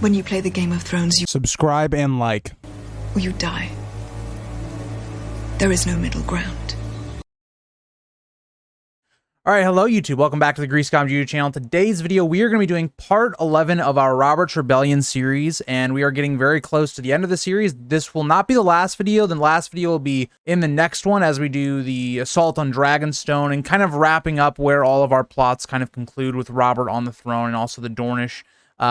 When you play the Game of Thrones, you Subscribe and like. or you die. There is no middle ground. All right, hello YouTube. Welcome back to the GreaseGoblin YouTube channel. Today's video, we are going to be doing part 11 of our Robert's Rebellion series, and we are getting very close to the end of the series. This will not be the last video. The last video will be in the next one as we do the assault on Dragonstone and kind of wrapping up where all of our plots kind of conclude with Robert on the throne and also the Dornish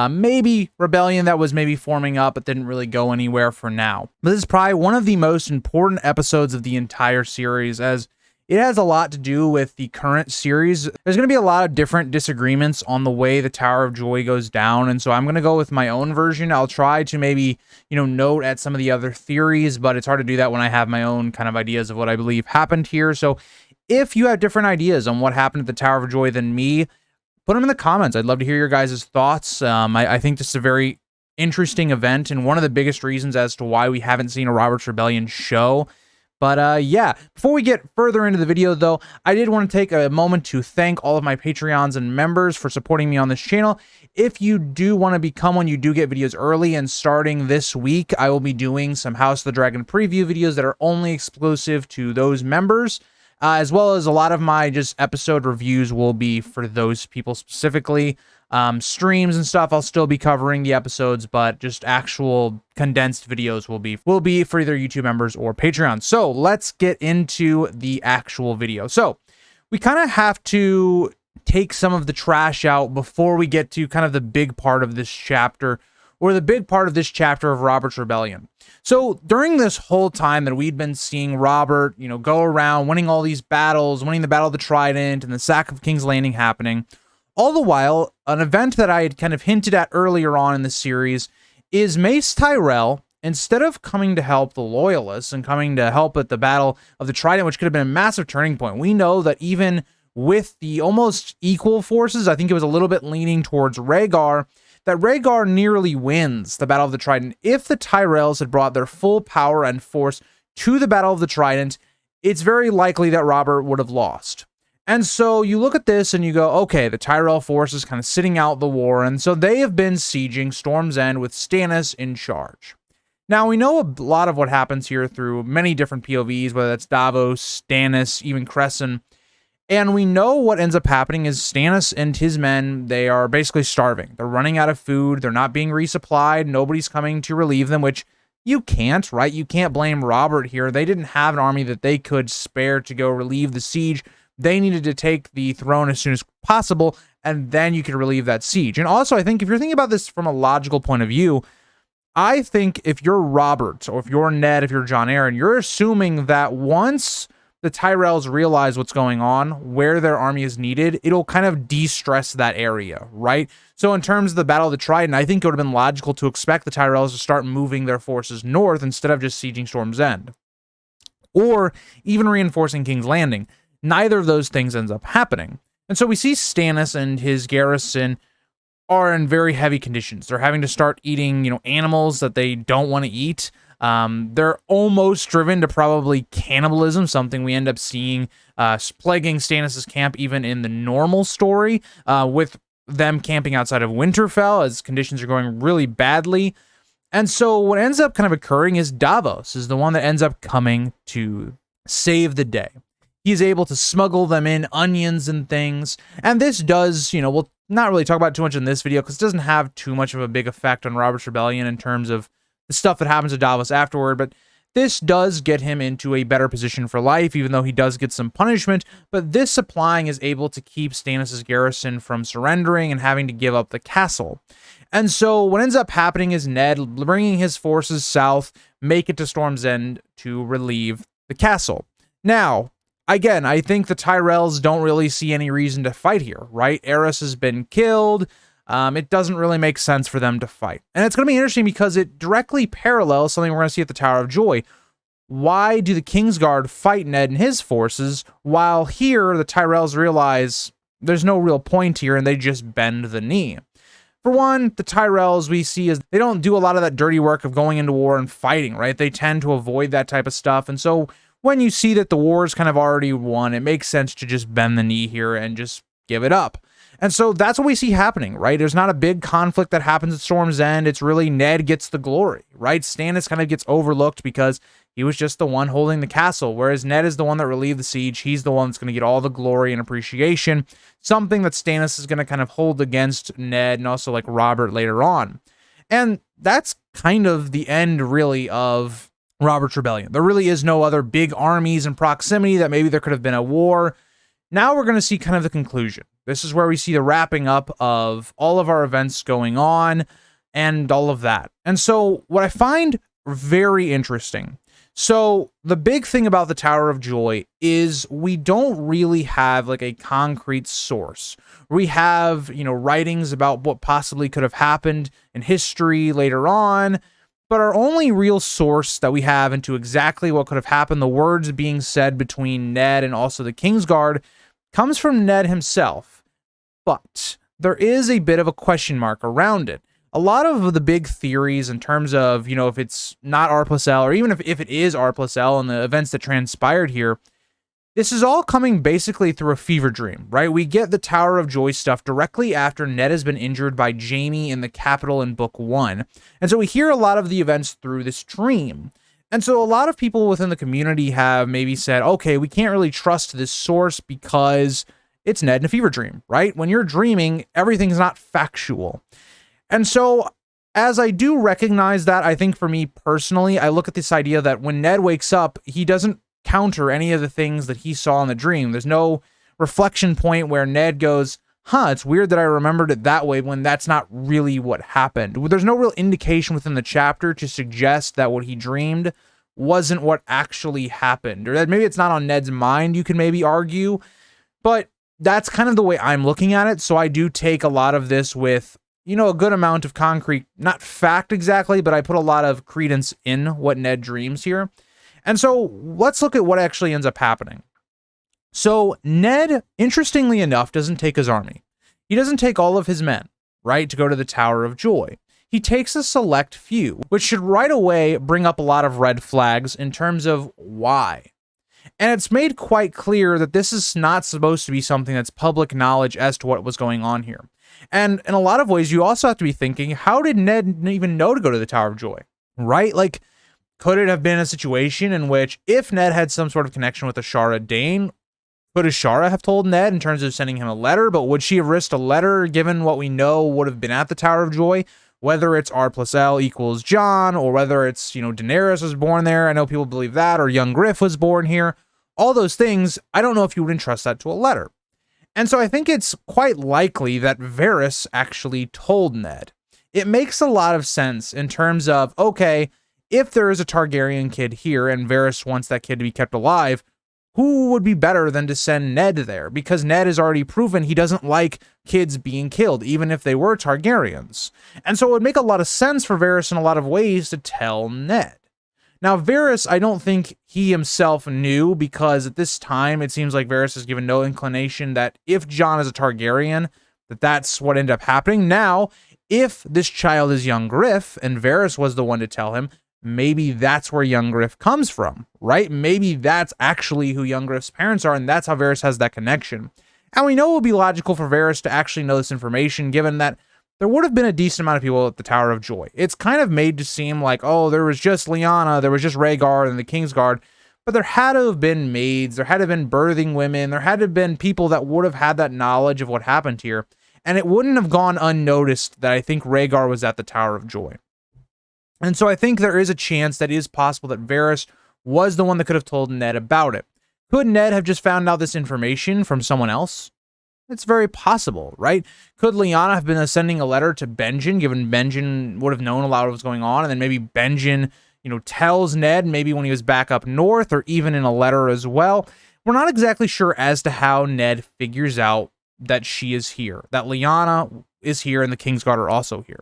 maybe rebellion that was maybe forming up but didn't really go anywhere for now. But this is probably one of the most important episodes of the entire series, as it has a lot to do with the current series. There's going to be a lot of different disagreements on the way the Tower of Joy goes down, and so I'm going to go with my own version. I'll try to maybe, note at some of the other theories, but it's hard to do that when I have my own kind of ideas of what I believe happened here. So if you have different ideas on what happened at the Tower of Joy than me, put them in the comments. I'd love to hear your guys' thoughts. I think this is a very interesting event and one of the biggest reasons as to why we haven't seen a Robert's Rebellion show. But yeah, before we get further into the video though, I did want to take a moment to thank all of my Patreons and members for supporting me on this channel. If you do want to become one, you do get videos early, and starting this week, I will be doing some House of the Dragon preview videos that are only exclusive to those members. As well as a lot of my just episode reviews will be for those people specifically. Streams and stuff, I'll still be covering the episodes, but just actual condensed videos will be for either YouTube members or Patreon. So let's get into the actual video. So we kind of have to take some of the trash out before we get to kind of the big part of this chapter, or the big part of this chapter of Robert's Rebellion. So during this whole time that we'd been seeing Robert, go around winning all these battles, winning the Battle of the Trident and the sack of King's Landing happening, all the while, an event that I had kind of hinted at earlier on in the series is Mace Tyrell, instead of coming to help the Loyalists and coming to help at the Battle of the Trident, which could have been a massive turning point. We know that even with the almost equal forces, I think it was a little bit leaning towards Rhaegar, that Rhaegar nearly wins the Battle of the Trident. If the Tyrells had brought their full power and force to the Battle of the Trident, it's very likely that Robert would have lost. And so you look at this and you go, okay, the Tyrell force is kind of sitting out the war, and so they have been sieging Storm's End with Stannis in charge. Now, we know a lot of what happens here through many different POVs, whether that's Davos, Stannis, even Cresson. And we know what ends up happening is Stannis and his men, they are basically starving. They're running out of food. They're not being resupplied. Nobody's coming to relieve them, which you can't, right? You can't blame Robert here. They didn't have an army that they could spare to go relieve the siege. They needed to take the throne as soon as possible, and then you could relieve that siege. And also, I think if you're thinking about this from a logical point of view, I think if you're Robert, or if you're Ned, if you're Jon Arryn, you're assuming that once the Tyrells realize what's going on, where their army is needed, it'll kind of de-stress that area, right? So in terms of the Battle of the Trident, I think it would have been logical to expect the Tyrells to start moving their forces north instead of just sieging Storm's End, or even reinforcing King's Landing. Neither of those things ends up happening. And so we see Stannis and his garrison are in very heavy conditions. They're having to start eating, animals that they don't want to eat. They're almost driven to probably cannibalism, something we end up seeing plaguing Stannis' camp even in the normal story, with them camping outside of Winterfell as conditions are going really badly. And so what ends up kind of occurring is Davos is the one that ends up coming to save the day. He's able to smuggle them in onions and things. And this does, we'll not really talk about it too much in this video because it doesn't have too much of a big effect on Robert's Rebellion in terms of the stuff that happens to Davos afterward. But this does get him into a better position for life, even though he does get some punishment. But this supplying is able to keep Stannis' garrison from surrendering and having to give up the castle. And so what ends up happening is Ned bringing his forces south, make it to Storm's End to relieve the castle. Now, again, I think the Tyrells don't really see any reason to fight here, right? Aerys has been killed. It doesn't really make sense for them to fight. And it's going to be interesting because it directly parallels something we're going to see at the Tower of Joy. Why do the Kingsguard fight Ned and his forces, while here the Tyrells realize there's no real point here and they just bend the knee? For one, the Tyrells we see is they don't do a lot of that dirty work of going into war and fighting, right? They tend to avoid that type of stuff. And so when you see that the war is kind of already won, it makes sense to just bend the knee here and just give it up. And so that's what we see happening, right? There's not a big conflict that happens at Storm's End. It's really Ned gets the glory, right? Stannis kind of gets overlooked because he was just the one holding the castle, whereas Ned is the one that relieved the siege. He's the one that's going to get all the glory and appreciation, something that Stannis is going to kind of hold against Ned and also like Robert later on. And that's kind of the end, really, of Robert's Rebellion. There really is no other big armies in proximity that maybe there could have been a war. Now we're going to see kind of the conclusion. This is where we see the wrapping up of all of our events going on and all of that. And so what I find very interesting, so the big thing about the Tower of Joy is we don't really have like a concrete source. We have, writings about what possibly could have happened in history later on, but our only real source that we have into exactly what could have happened, the words being said between Ned and also the Kingsguard, comes from Ned himself. But there is a bit of a question mark around it. A lot of the big theories in terms of, if it's not R+L, or even if it is R+L and the events that transpired here, this is all coming basically through a fever dream, right? We get the Tower of Joy stuff directly after Ned has been injured by Jaime in the Capitol in Book 1. And so we hear a lot of the events through this dream. And so a lot of people within the community have maybe said, okay, we can't really trust this source because it's Ned in a fever dream, right? When you're dreaming, everything's not factual. And so as I do recognize that, I think for me personally, I look at this idea that when Ned wakes up, he doesn't counter any of the things that he saw in the dream. There's no reflection point where Ned goes, it's weird that I remembered it that way when that's not really what happened. There's no real indication within the chapter to suggest that what he dreamed wasn't what actually happened, or that maybe it's not on Ned's mind, you can maybe argue, but that's kind of the way I'm looking at it. So I do take a lot of this with, a good amount of concrete, not fact exactly, but I put a lot of credence in what Ned dreams here. And so let's look at what actually ends up happening. So Ned, interestingly enough, doesn't take his army. He doesn't take all of his men, right, to go to the Tower of Joy. He takes a select few, which should right away bring up a lot of red flags in terms of why. And it's made quite clear that this is not supposed to be something that's public knowledge as to what was going on here. And in a lot of ways, you also have to be thinking, how did Ned even know to go to the Tower of Joy, right? Like, could it have been a situation in which if Ned had some sort of connection with Ashara Dane, could Ashara have told Ned in terms of sending him a letter? But would she have risked a letter given what we know would have been at the Tower of Joy? Whether it's R+L equals Jon, or whether it's, Daenerys was born there. I know people believe that, or young Griff was born here. All those things, I don't know if you would entrust that to a letter. And so I think it's quite likely that Varys actually told Ned. It makes a lot of sense in terms of, okay, if there is a Targaryen kid here and Varys wants that kid to be kept alive, who would be better than to send Ned there? Because Ned has already proven he doesn't like kids being killed, even if they were Targaryens. And so it would make a lot of sense for Varys in a lot of ways to tell Ned. Now, Varys, I don't think he himself knew, because at this time, it seems like Varys has given no inclination that if Jon is a Targaryen, that's what ended up happening. Now, if this child is young Griff, and Varys was the one to tell him, maybe that's where young Griff comes from, right? Maybe that's actually who young Griff's parents are, and that's how Varys has that connection. And we know it would be logical for Varys to actually know this information, given that there would have been a decent amount of people at the Tower of Joy. It's kind of made to seem like, oh, there was just Lyanna, there was just Rhaegar and the Kingsguard, but there had to have been maids, there had to have been birthing women, there had to have been people that would have had that knowledge of what happened here, and it wouldn't have gone unnoticed that I think Rhaegar was at the Tower of Joy. And so I think there is a chance that it is possible that Varys was the one that could have told Ned about it. Could Ned have just found out this information from someone else? It's very possible, right? Could Lyanna have been sending a letter to Benjen, given Benjen would have known a lot of what was going on, and then maybe Benjen, tells Ned, maybe when he was back up north, or even in a letter as well. We're not exactly sure as to how Ned figures out that she is here, that Lyanna is here, and the Kingsguard are also here.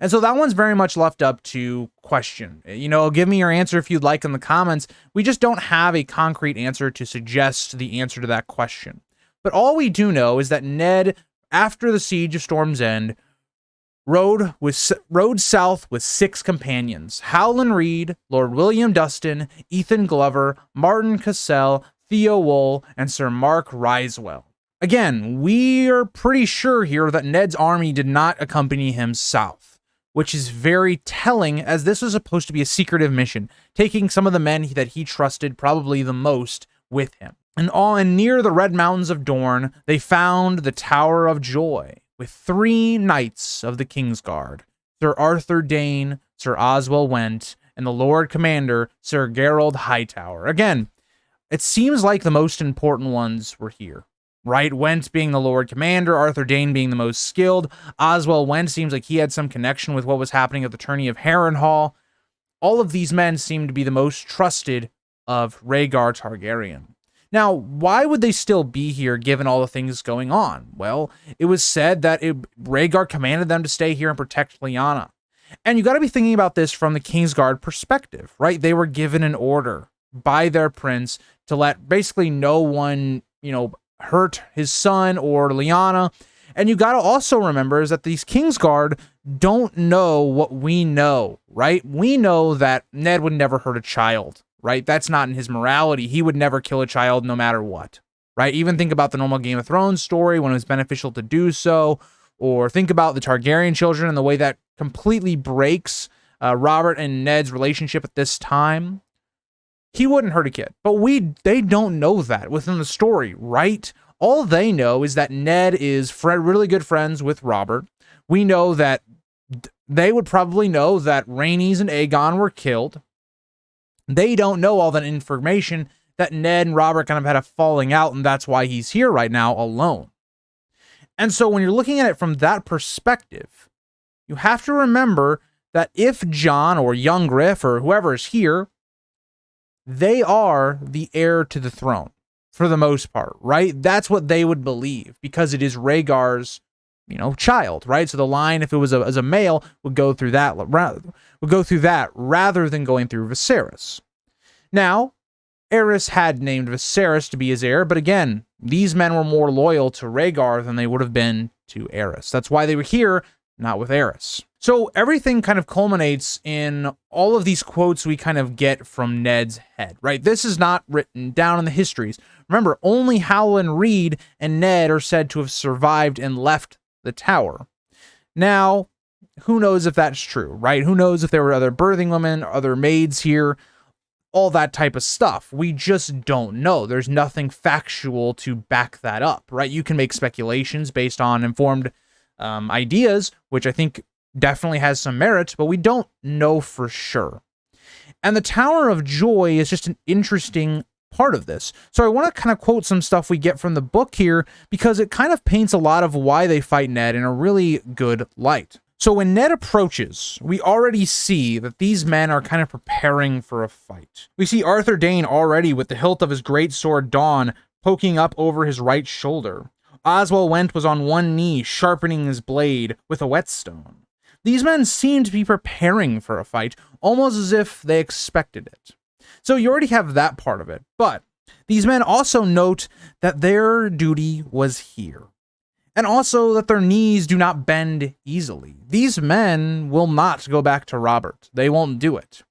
And so that one's very much left up to question. Give me your answer if you'd like in the comments. We just don't have a concrete answer to suggest the answer to that question. But all we do know is that Ned, after the siege of Storm's End, rode south with 6 companions: Howland Reed, Lord William Dustin, Ethan Glover, Martin Cassell, Theo Wool, and Sir Mark Ryswell. Again, we are pretty sure here that Ned's army did not accompany him south, which is very telling, as this was supposed to be a secretive mission, taking some of the men that he trusted probably the most with him. And near the Red Mountains of Dorne, they found the Tower of Joy with 3 knights of the Kingsguard, Sir Arthur Dayne, Sir Oswell Went, and the Lord Commander, Sir Gerald Hightower. Again, it seems like the most important ones were here, right? Went being the Lord Commander, Arthur Dayne being the most skilled. Oswell Went seems like he had some connection with what was happening at the tourney of Harrenhal. All of these men seem to be the most trusted of Rhaegar Targaryen. Now, why would they still be here given all the things going on? Well, it was said that Rhaegar commanded them to stay here and protect Lyanna. And you got to be thinking about this from the Kingsguard perspective, right? They were given an order by their prince to let basically no one, hurt his son or Lyanna. And you got to also remember is that these Kingsguard don't know what we know, right? We know that Ned would never hurt a child, right? That's not in his morality. He would never kill a child no matter what, right? Even think about the normal Game of Thrones story when it was beneficial to do so, or think about the Targaryen children and the way that completely breaks Robert and Ned's relationship at this time. He wouldn't hurt a kid, but they don't know that within the story, right? All they know is that Ned is really good friends with Robert. We know that they would probably know that Rhaenys and Aegon were killed. They don't know all that information, that Ned and Robert kind of had a falling out, and that's why he's here right now alone. And so when you're looking at it from that perspective, you have to remember that if Jon or young Griff or whoever is here, they are the heir to the throne for the most part, right? That's what they would believe because it is Rhaegar's, child, right? So the line, if it was as a male, would go through that rather than going through Viserys. Now, Aerys had named Viserys to be his heir, but again, these men were more loyal to Rhaegar than they would have been to Aerys. That's why they were here, not with Aerys. So everything kind of culminates in all of these quotes we kind of get from Ned's head, right? This is not written down in the histories. Remember, only Howland Reed and Ned are said to have survived and left the tower. Now, who knows if that's true, right? Who knows if there were other birthing women, other maids here, all that type of stuff. We just don't know. There's nothing factual to back that up, right? You can make speculations based on informed ideas, which I think definitely has some merit, but we don't know for sure. And the Tower of Joy is just an interesting part of this. So I want to kind of quote some stuff we get from the book here because it kind of paints a lot of why they fight Ned in a really good light. So when Ned approaches, we already see that these men are kind of preparing for a fight. We see Arthur Dayne already with the hilt of his great sword Dawn poking up over his right shoulder. Oswell Went was on one knee, sharpening his blade with a whetstone. These men seem to be preparing for a fight, almost as if they expected it. So you already have that part of it, but these men also note that their duty was here, and also that their knees do not bend easily. These men will not go back to Robert. They won't do it.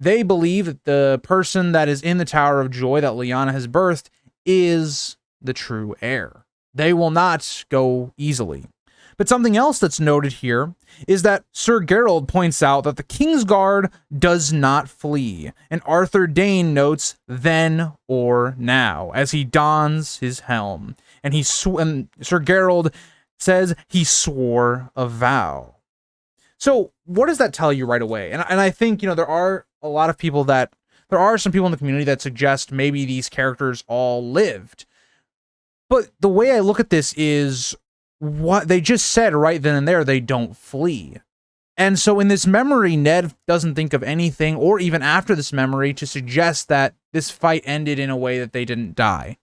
They believe that the person that is in the Tower of Joy that Lyanna has birthed is the true heir. They will not go easily. But something else that's noted here is that Sir Gerald points out that the Kingsguard does not flee, and Arthur Dayne notes then or now as he dons his helm, and Sir Gerald says he swore a vow. So what does that tell you right away? And I think, there are some people in the community that suggest maybe these characters all lived. But the way I look at this is what they just said right then and there, they don't flee. And so in this memory, Ned doesn't think of anything, or even after this memory, to suggest that this fight ended in a way that they didn't die.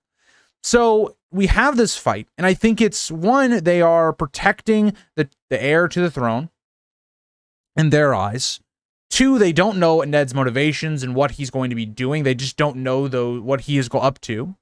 So we have this fight, and I think it's, one, they are protecting the heir to the throne in their eyes. Two, they don't know Ned's motivations and what he's going to be doing. They just don't know, what he is up to.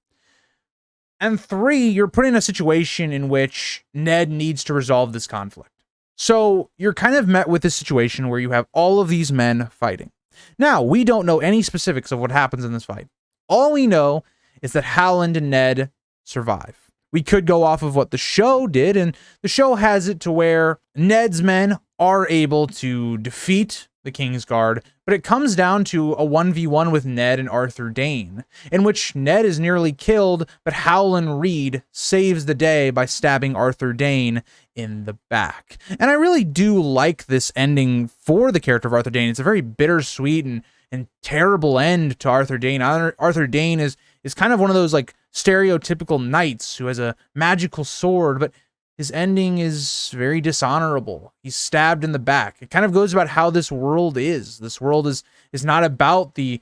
And three, you're put in a situation in which Ned needs to resolve this conflict. So you're kind of met with this situation where you have all of these men fighting. Now, we don't know any specifics of what happens in this fight. All we know is that Howland and Ned survive. We could go off of what the show did, and the show has it to where Ned's men are able to defeat the Kingsguard, but it comes down to a 1v1 with Ned and Arthur Dayne, in which Ned is nearly killed, but Howland Reed saves the day by stabbing Arthur Dayne in the back. And I really do like this ending for the character of Arthur Dayne. It's a very bittersweet and terrible end to Arthur Dayne. Arthur Dayne is kind of one of those like stereotypical knights who has a magical sword, but his ending is very dishonorable. He's stabbed in the back. It kind of goes about how this world is. This world is not about the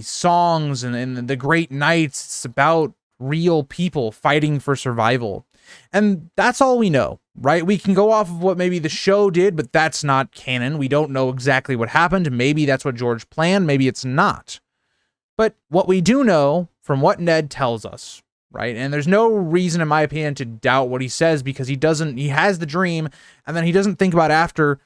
songs and the great knights. It's about real people fighting for survival. And that's all we know, right? We can go off of what maybe the show did, but that's not canon. We don't know exactly what happened. Maybe that's what George planned. Maybe it's not. But what we do know from what Ned tells us, right? And there's no reason, in my opinion, to doubt what he says, because he has the dream, and then he doesn't think about after,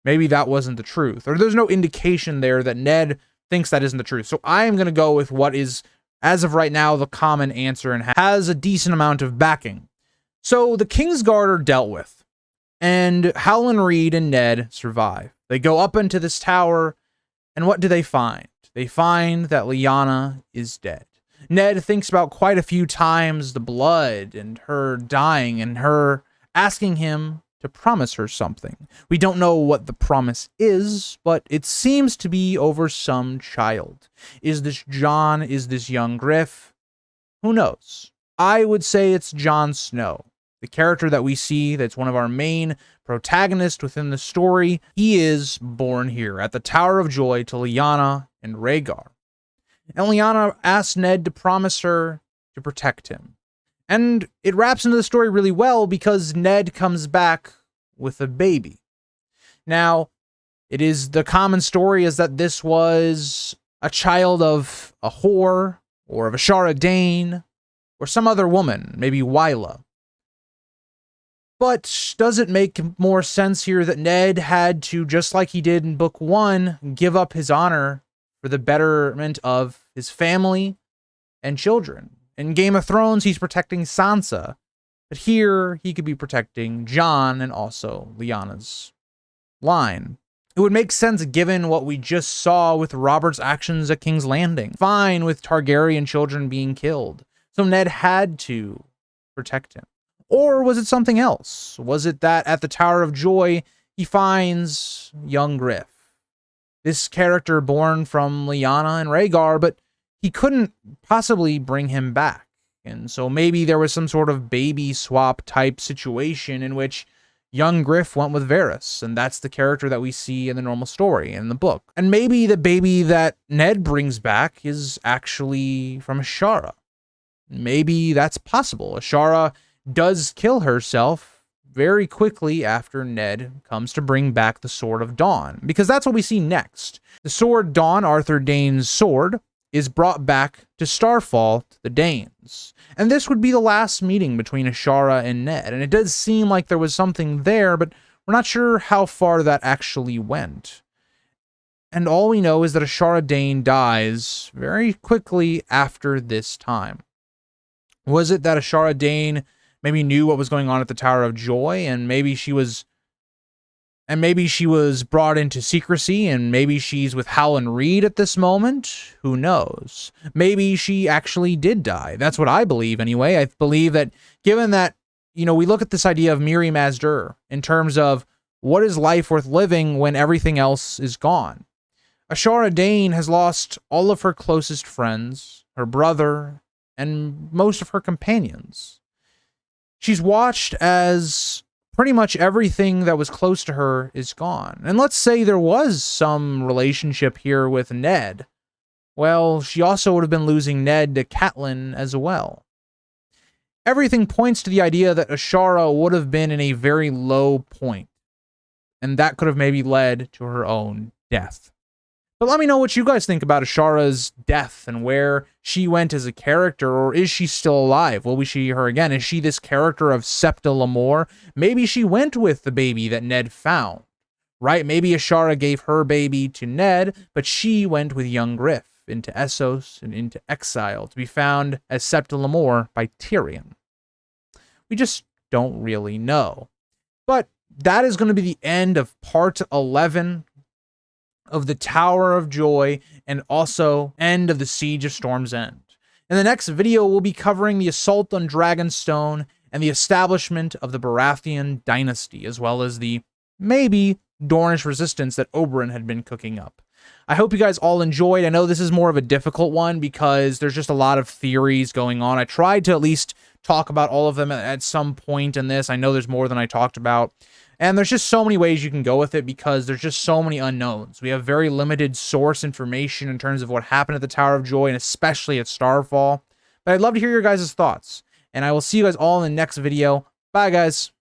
maybe that wasn't the truth. Or there's no indication there that Ned thinks that isn't the truth. So I am going to go with what is, as of right now, the common answer and has a decent amount of backing. So the Kingsguard are dealt with, and Howland Reed and Ned survive. They go up into this tower, and what do they find? They find that Lyanna is dead. Ned thinks about quite a few times the blood and her dying and her asking him to promise her something. We don't know what the promise is, but it seems to be over some child. Is this Jon? Is this young Griff? Who knows? I would say it's Jon Snow, the character that we see that's one of our main protagonists within the story. He is born here at the Tower of Joy to Lyanna and Rhaegar. And Lyanna asks Ned to promise her to protect him. And it wraps into the story really well because Ned comes back with a baby. Now, it is the common story is that this was a child of a whore or of Ashara Dayne or some other woman, maybe Wylla. But does it make more sense here that Ned had to, just like he did in Book 1, give up his honor for the betterment of his family and children? In Game of Thrones, he's protecting Sansa, but here he could be protecting Jon and also Lyanna's line. It would make sense given what we just saw with Robert's actions at King's Landing. Fine with Targaryen children being killed, so Ned had to protect him. Or was it something else? Was it that at the Tower of Joy, he finds young Griff, this character born from Lyanna and Rhaegar, but he couldn't possibly bring him back. And so maybe there was some sort of baby swap type situation in which young Griff went with Varys, and that's the character that we see in the normal story in the book. And maybe the baby that Ned brings back is actually from Ashara. Maybe that's possible. Ashara does kill herself very quickly after Ned comes to bring back the Sword of Dawn, because that's what we see next. The Sword Dawn, Arthur Dayne's sword, is brought back to Starfall to the Daynes. And this would be the last meeting between Ashara and Ned. And it does seem like there was something there, but we're not sure how far that actually went. And all we know is that Ashara Dayne dies very quickly after this time. Was it that Ashara Dayne maybe knew what was going on at the Tower of Joy, and maybe she was brought into secrecy, and maybe she's with Howland Reed at this moment? Who knows? Maybe she actually did die. That's what I believe anyway. I believe that given that, we look at this idea of Mirri Maz Duur in terms of what is life worth living when everything else is gone. Ashara Dayne has lost all of her closest friends, her brother, and most of her companions. She's watched as pretty much everything that was close to her is gone. And let's say there was some relationship here with Ned. Well, she also would have been losing Ned to Catelyn as well. Everything points to the idea that Ashara would have been in a very low point, and that could have maybe led to her own death. But let me know what you guys think about Ashara's death and where she went as a character, or is she still alive? Will we see her again? Is she this character of Septa Lemore? Maybe she went with the baby that Ned found, right? Maybe Ashara gave her baby to Ned, but she went with young Griff into Essos and into exile to be found as Septa Lemore by Tyrion. We just don't really know. But that is going to be the end of part 11 of the Tower of Joy, and also end of the Siege of Storm's End. In the next video, we'll be covering the assault on Dragonstone and the establishment of the Baratheon dynasty, as well as the, maybe, Dornish resistance that Oberyn had been cooking up. I hope you guys all enjoyed. I know this is more of a difficult one because there's just a lot of theories going on. I tried to at least talk about all of them at some point in this. I know there's more than I talked about. And there's just so many ways you can go with it because there's just so many unknowns. We have very limited source information in terms of what happened at the Tower of Joy, and especially at Starfall. But I'd love to hear your guys' thoughts. And I will see you guys all in the next video. Bye, guys.